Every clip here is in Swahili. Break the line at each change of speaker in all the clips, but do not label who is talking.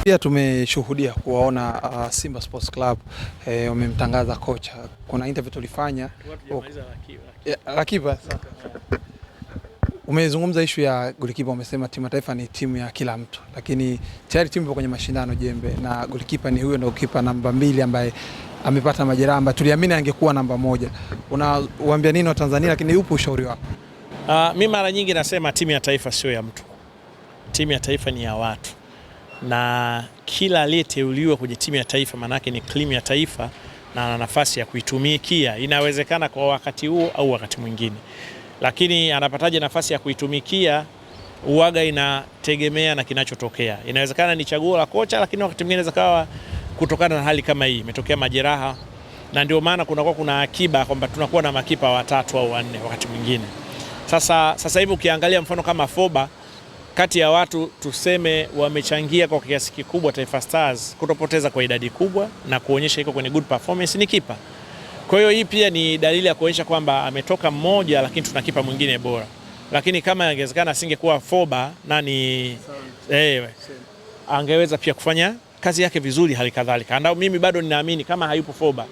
Pia tumeshuhudia kuwaona Simba Sports Club wamemtangaza kocha. Kuna interview tulifanya Rakiba. Umezungumza issue ya golikipa, umesema timu ya taifa ni timu ya kila mtu, lakini tayari timu ipo kwenye mashindano jembe, na golikipa ni huyo ndio kipa namba 2 ambaye amepata majeraha ambaye tuliamini angekuwa namba 1. Unawaambia nini wa Tanzania, lakini upo ushauri wako?
Mimi mara nyingi nasema timu ya taifa sio ya mtu. Timu ya taifa ni ya watu. Na kila aliyeteuliwa kwenye timu ya taifa manake ni timu ya taifa na ana nafasi ya kuitumikia. Inawezekana kwa wakati huo au wakati mwingine. Lakini anapataje nafasi ya kuitumikia, uwaga inategemea na kinachotokea. Inawezekana ni chaguo la kocha, lakini wakati mwingine zakawa kutokana na hali kama hii imetokea majeraha, na ndio maana kuna akiba kwamba tunakuwa na makipa 3 au 4 wakati mwingine. Sasa hivi ukiangalia mfano kama Foba, kati ya watu tuseme wamechangia kwa kiasi kikubwa Taifa Stars kutopoteza kwa idadi kubwa na kuonyesha iko kwenye good performance ni kipa. Kwa hiyo hii pia ni dalili ya kuonyesha kwamba ametoka mmoja lakini tuna kipa mwingine bora. Lakini kama ingewezekana asingekuwa Foba angeweza pia kufanya kazi yake vizuri hali kadhalika. Andao mimi bado ninaamini kama hayupo Foba,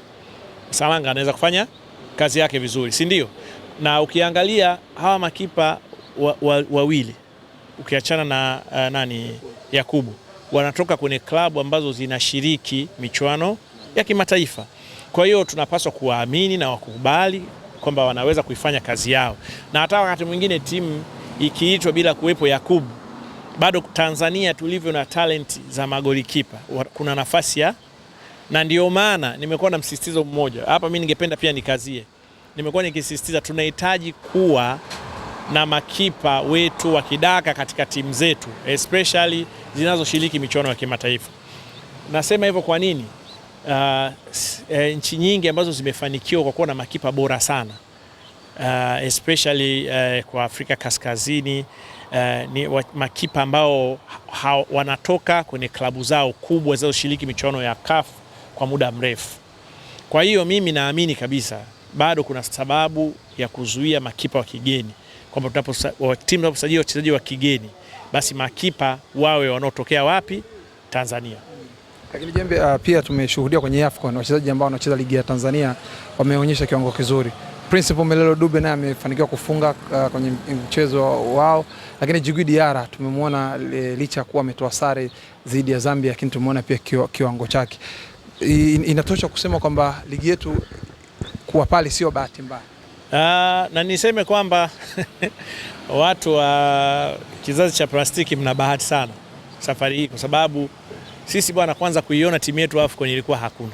Salanga anaweza kufanya kazi yake vizuri, si ndio? Na ukiangalia hawa makipa wawili ukiachana na Yakubu, wanatoka kwenye klabu ambazo zinashiriki michuano ya kimataifa. Kwa hiyo tunapaswa kuwaamini na wakubali kwamba wanaweza kuifanya kazi yao. Na hata wakati mwingine timu ikiitwa bila kuwepo Yakubu, bado Tanzania tulivyo na talent za magolikipa, kuna nafasi ya, na ndio maana nimekuwa na msisitizo mmoja. Hapa mimi ningependa pia nikazie. Nimekuwa nikisisitiza tunahitaji kuwa na makipa wetu wa kidaka katika timu zetu, especially zinazoshiriki michuano ya kimataifa. Nasema hivyo kwa nini? Nchi nyingi ambazo zimefanikiwa kwa kuwa na makipa bora sana, especially kwa Afrika Kaskazini, ni makipa ambao wanatoka kwenye klabu zao kubwa zinazoshiriki michuano ya CAF kwa muda mrefu. Kwa hiyo mimi naamini kabisa bado kuna sababu ya kuzuia makipa wa kigeni, kwamba timu inaposajili wachezaji wa kigeni basi makipa wawe wanaotokea wapi? Tanzania.
Lakini jembe, pia tumeshuhudia kwenye AFCON wachezaji ambao wanacheza ligi ya Tanzania wameonyesha kiwango kizuri. Principal Melelo Dube naye amefanikiwa kufunga kwenye mchezo wao, lakini Djigui Diarra tumemwona licha kuwa ametoa sare dhidi ya Zambia, lakini tumeona pia kiwango chake. Inatosha kusema kwamba ligi yetu kuwa pale sio bahati mbaya.
Na niseme kwamba watu wa kizazi cha plastiki mna bahati sana safari hii, kwa sababu sisi bwana, kwanza kuiona timu yetu AFCON ilikuwa hakuna.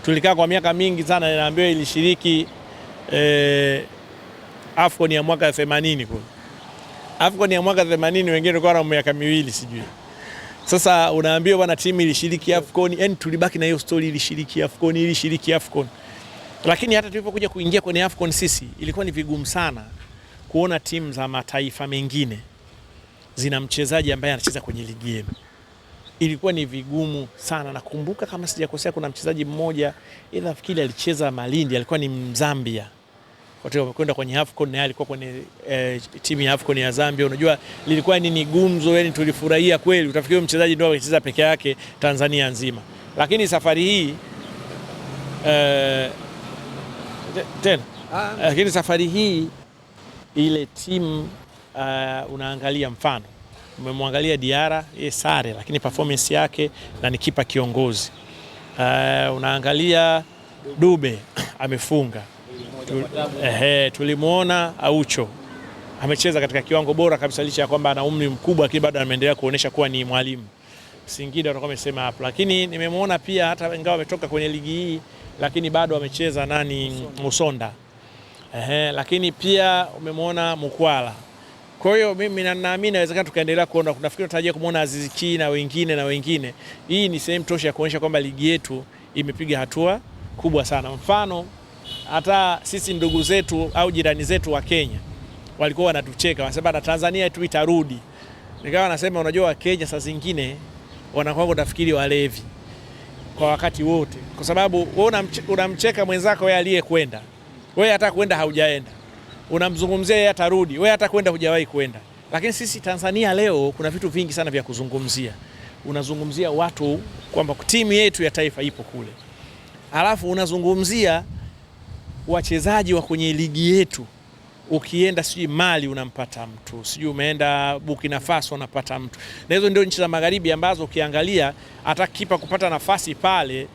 Tulikaa kwa miaka mingi sana, ninaambiwa ilishiriki AFCON ya mwaka 80 kule. AFCON ya mwaka 80 wengine walikuwa na miaka 2 sijui. Sasa unaambiwa bwana timu ilishiriki AFCON, yani tulibaki na hiyo story ilishiriki AFCON. Lakini hata tulipokuja kuingia kwenye AFCON sisi ilikuwa ni vigumu sana kuona timu za mataifa mengine zina mchezaji ambaye anacheza kwenye ligi yetu. Ilikuwa ni vigumu sana. Nakumbuka kama sijakosea kuna mchezaji mmoja ila nafikiri alicheza Malindi, alikuwa ni Mzambia. Wote wamekwenda kwenye AFCON na alikuwa kwenye timu ya AFCON ya Zambia. Unajua lilikuwa ni gumzo, yani tulifurahia kweli. Utafikiri mchezaji ndio anacheza peke yake Tanzania nzima. Lakini safari hii lakini safari hii ile timu unaangalia mfano umemwangalia Diarra sare, lakini performance yake na ni kipa kiongozi. Unaangalia Dube amefunga. Tulimuona Aucho amecheza katika kiwango bora kabisa, licha ya kwamba ana umri mkubwa, lakini bado ameendelea kuonesha kuwa ni mwalimu. Singida watakuwa wamesema hapo, lakini nimemuona pia hata ingawa ametoka kwenye ligi hii, lakini bado amecheza Musonda. Lakini pia umemuona Mukwala. Kwa hiyo mimi naamini inawezekana tukaendelea kuona, nafikiri tutarajia kumuona Aziz Ki na wengine. Hii ni sehemu tosha ya kuonyesha kwamba ligi yetu imepiga hatua kubwa sana. Mfano hata sisi ndugu zetu au jirani zetu wa Kenya walikuwa wanatucheka, wanasema na Tanzania tu itarudi. Nikawa nasema unajua wa Kenya saa zingine wanakuwa utafikiri walevi kwa wakati wote, kwa sababu wewe unamcheka mwenzako yeye aliyekwenda. Wewe hata kwenda haujaenda. Unamzungumzia yeye atarudi, wewe hata kwenda hujawahi kwenda. Lakini sisi Tanzania leo kuna vitu vingi sana vya kuzungumzia. unazungumzia watu kwamba timu yetu ya taifa ipo kule, alafu unazungumzia wachezaji wa kwenye ligi yetu. Ukienda sijui Mali unampata mtu, sijui umeenda Burkina Faso unapata mtu, na hizo ndio nchi za magharibi ambazo ukiangalia hata kipa kupata nafasi pale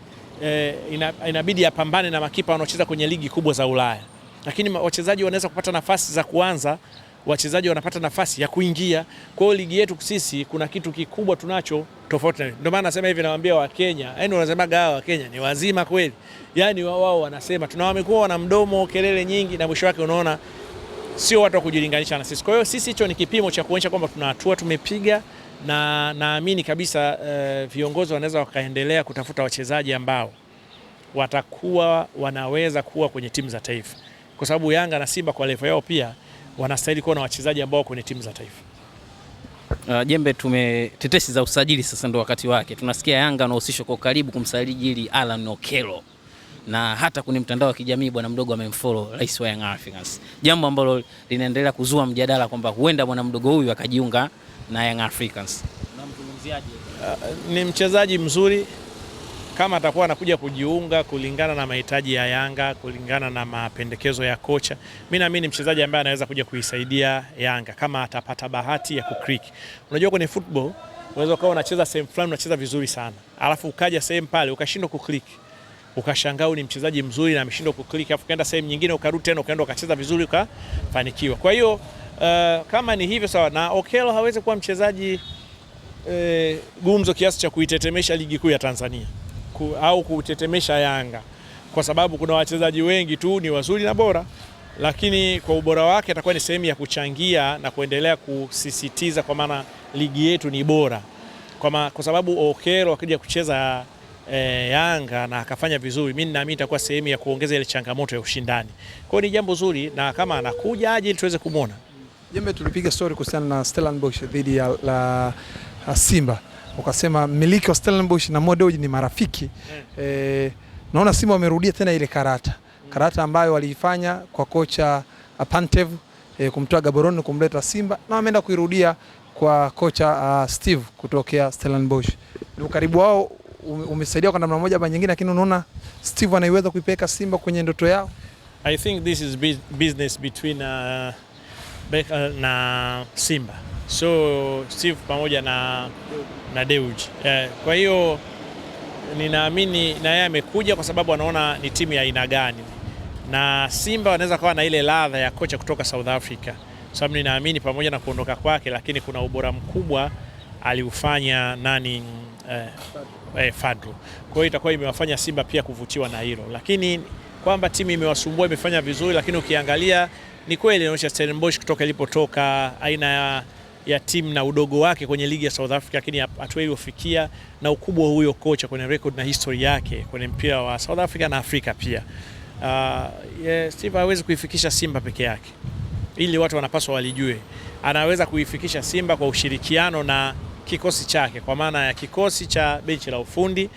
inabidi apambane na makipa wanaocheza kwenye ligi kubwa za Ulaya, lakini wachezaji wanaweza kupata nafasi za kuanza, wachezaji wanapata nafasi ya kuingia. Kwa hiyo ligi yetu sisi kuna kitu kikubwa tunacho tofauti. Ndio maana nasema hivi, nawaambia wa Kenya, yaani wanasemaga hawa wa Kenya ni wazima kweli, yaani wao wanasema wamekuwa wana mdomo, kelele nyingi, na mwisho wake unaona sio watu wa kujilinganisha na sisi. Kwa hiyo sisi hicho ni kipimo cha kuonyesha kwamba tuna hatua tumepiga, na naamini kabisa viongozi wanaweza wakaendelea kutafuta wachezaji ambao watakuwa wanaweza kuwa kwenye timu za taifa, kwa sababu Yanga na Simba kwa level yao pia wanastahili kuwa na wachezaji ambao kwenye timu za taifa.
Jembe, tetesi za usajili sasa ndio wakati wake. Tunasikia Yanga anahusishwa kwa karibu kumsajili Alan Okello, na hata kwenye mtandao wa kijamii bwana mdogo amemfollow rais wa Young Africans, jambo ambalo linaendelea kuzua mjadala kwamba huenda bwana mdogo huyu akajiunga na Young Africans. Unamzungumziaje?
Ni mchezaji mzuri, kama atakuwa anakuja kujiunga kulingana na mahitaji ya Yanga, kulingana na mapendekezo ya kocha, mimi naamini mchezaji ambaye anaweza kuja kuisaidia Yanga kama atapata bahati ya kuklik. Unajua kwenye football unaweza ukawa unacheza sehemu fulani unacheza vizuri sana, alafu ukaja sehemu pale ukashindwa kuklik, ukashangaa ni mchezaji mzuri na ameshindwa kuklik, alafu kaenda sehemu nyingine ukarudi tena ukaenda ukacheza vizuri ukafanikiwa. Kwa hiyo kama ni hivyo sawa, na Okello hawezi kuwa mchezaji gumzo kiasi cha kuitetemesha ligi kuu ya Tanzania au kutetemesha Yanga, kwa sababu kuna wachezaji wengi tu ni wazuri na bora, lakini kwa ubora wake atakuwa ni sehemu ya kuchangia na kuendelea kusisitiza kwa maana ligi yetu ni bora, kwa sababu Okello akija kucheza Yanga na akafanya vizuri, mimi naamini itakuwa sehemu ya kuongeza ile changamoto ya ushindani. Kwa hiyo ni jambo zuri, na kama anakuja aje ili tuweze kumuona.
Jembe, tulipiga story kuhusiana na Stellenbosch dhidi ya Simba, ukasema miliki wa Stellenbosch na Mo Dewji ni marafiki. Naona Simba wamerudia tena ile karata ambayo waliifanya kwa kocha Pantev kumtoa Gaborone kumleta Simba, na wameenda kuirudia kwa kocha Steve kutokea Stellenbosch. Ni ukaribu wao umesaidia kwa namna moja ama nyingine, lakini unaona Steve anaiweza kuipeka Simba kwenye ndoto yao.
I think this is business between na Simba, so Steve pamoja na Dewji. Kwa hiyo ninaamini na yeye amekuja kwa sababu anaona ni timu ya aina gani, na Simba wanaweza kuwa na ile ladha ya kocha kutoka South Africa, sababu ninaamini pamoja na kuondoka kwake, lakini kuna ubora mkubwa aliufanya Fadlu. Kwa hiyo itakuwa imewafanya Simba pia kuvutiwa na hilo, lakini kwamba timu imewasumbua, imefanya vizuri, lakini ukiangalia ni kweli inaonyesha Stellenbosch kutoka ilipotoka, aina ya timu na udogo wake kwenye ligi ya South Africa, lakini hatua iliyofikia na ukubwa huyo kocha kwenye record na history yake kwenye mpira wa South Africa na Afrika pia. Steve hawezi kuifikisha Simba peke yake, ili watu wanapaswa walijue. Anaweza kuifikisha Simba kwa ushirikiano na kikosi chake, kwa maana ya kikosi cha benchi la ufundi,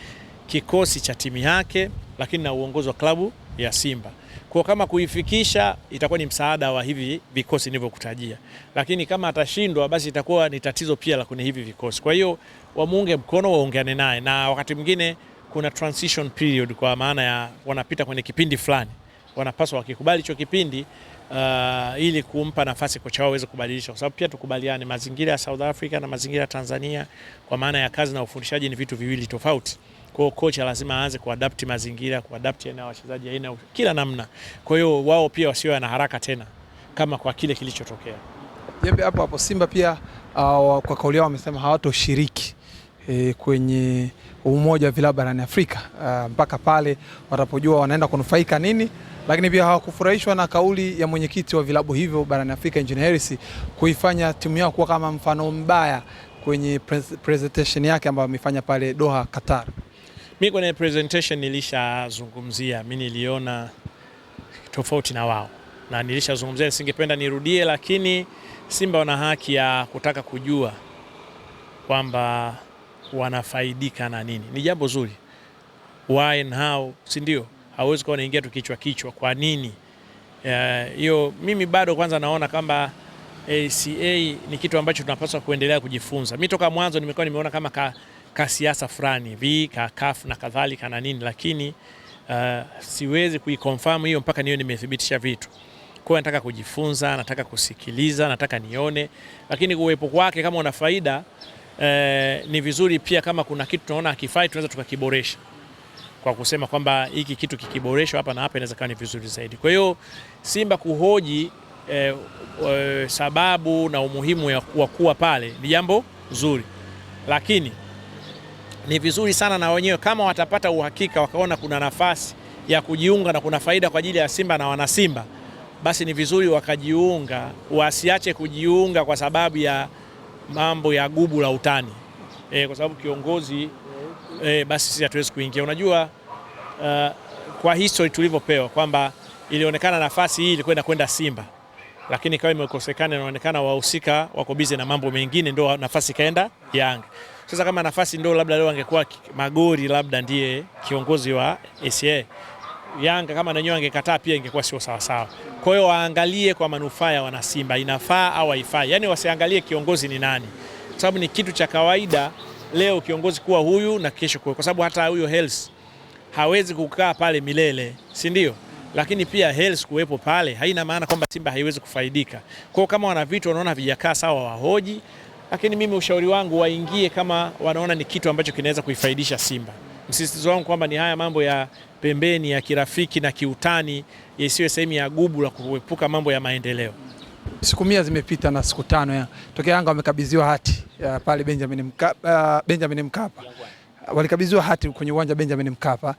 kikosi cha timu yake, lakini na uongozi wa klabu ya Simba. Kwa kama kuifikisha itakuwa ni msaada wa hivi vikosi nilivyokutajia, lakini kama atashindwa basi itakuwa ni tatizo pia la kwenye hivi vikosi. Kwa hiyo wamuunge mkono, waongeane naye, na wakati mwingine kuna transition period, kwa maana ya wanapita kwenye kipindi fulani, wanapaswa wakikubali hicho kipindi ili kumpa nafasi kocha wao aweze kubadilisha, kwa sababu pia tukubaliane, mazingira ya South Africa na mazingira ya Tanzania kwa maana ya kazi na ufundishaji ni vitu viwili tofauti. Kwa hiyo kocha lazima aanze kuadapti mazingira, kuadapti na wachezaji aina kila namna. Kwa hiyo wao pia wasiwe na haraka tena kama kwa kile kilichotokea.
Jembe, hapo Simba pia kwa kauli yao wamesema hawatoshiriki kwenye umoja wa vilabu barani Afrika mpaka pale watapojua wanaenda kunufaika nini, lakini pia hawakufurahishwa na kauli ya mwenyekiti wa vilabu hivyo barani Afrika Engineer Hersi kuifanya timu yao kuwa kama mfano mbaya kwenye presentation yake ambayo amefanya pale Doha, Qatar.
Mimi kwenye presentation nilishazungumzia, mimi niliona tofauti na wao na nilishazungumzia, singependa nirudie, lakini Simba wana haki ya kutaka kujua kwamba wanafaidika na nini. Ni jambo zuri, why and how, si ndio? Hawezi kuwa unaingia tu kichwa kwa nini. Hiyo mimi bado kwanza naona kama ACA ni kitu ambacho tunapaswa kuendelea kujifunza. Mimi toka mwanzo nimekuwa nimeona kama kasiasa fulani hivi CAF na kadhalika na nini, lakini siwezi kuiconfirm hiyo mpaka niwe nimethibitisha vitu. Kwa hiyo nataka kujifunza, nataka kusikiliza, nataka nione, lakini uwepo kwake kama una faida ni vizuri pia. Kama kuna kitu tunaona hakifai, tunaweza tukakiboresha kwa kusema kwamba hiki kitu kikiboreshwa hapa na hapa inaweza kuwa ni vizuri zaidi. Kwa hiyo Simba kuhoji sababu na umuhimu wa kuwa pale ni jambo zuri, lakini ni vizuri sana na wenyewe kama watapata uhakika wakaona kuna nafasi ya kujiunga na kuna faida kwa ajili ya Simba na wana Simba, basi ni vizuri wakajiunga, wasiache kujiunga kwa sababu ya mambo ya gubu la utani. Kwa sababu kiongozi basi sisi hatuwezi kuingia. Unajua kwa history tulivyopewa kwamba ilionekana nafasi hii ilikuwa kwenda Simba, lakini kama imekosekana, inaonekana wahusika wako busy na mambo mengine, ndio nafasi kaenda Yanga. Sasa kama nafasi ndio labda leo angekuwa Magori labda ndiye kiongozi wa ACA, Yanga kama nanyo angekataa pia ingekuwa sio sawa sawa. Kwa hiyo waangalie kwa manufaa ya wana Simba, inafaa au haifai. Yaani wasiangalie kiongozi ni nani, kwa sababu ni kitu cha kawaida leo kiongozi kuwa huyu na kesho kwa sababu hata huyo Hersi hawezi kukaa pale milele, si ndio? Lakini pia Hersi kuwepo pale haina maana kwamba Simba haiwezi kufaidika. Kwa kama wana vitu wanaona vijakaa sawa, wahoji, lakini mimi ushauri wangu waingie kama wanaona ni kitu ambacho kinaweza kuifaidisha Simba. Msisitizo wangu kwamba ni haya mambo ya pembeni ya kirafiki na kiutani yasiwe sehemu ya gubu la kuepuka mambo ya maendeleo.
Siku 100 zimepita na siku 5 tokea Yanga wamekabidhiwa hati pale Benjamin Mkapa, walikabidhiwa hati kwenye uwanja Benjamin Mkapa.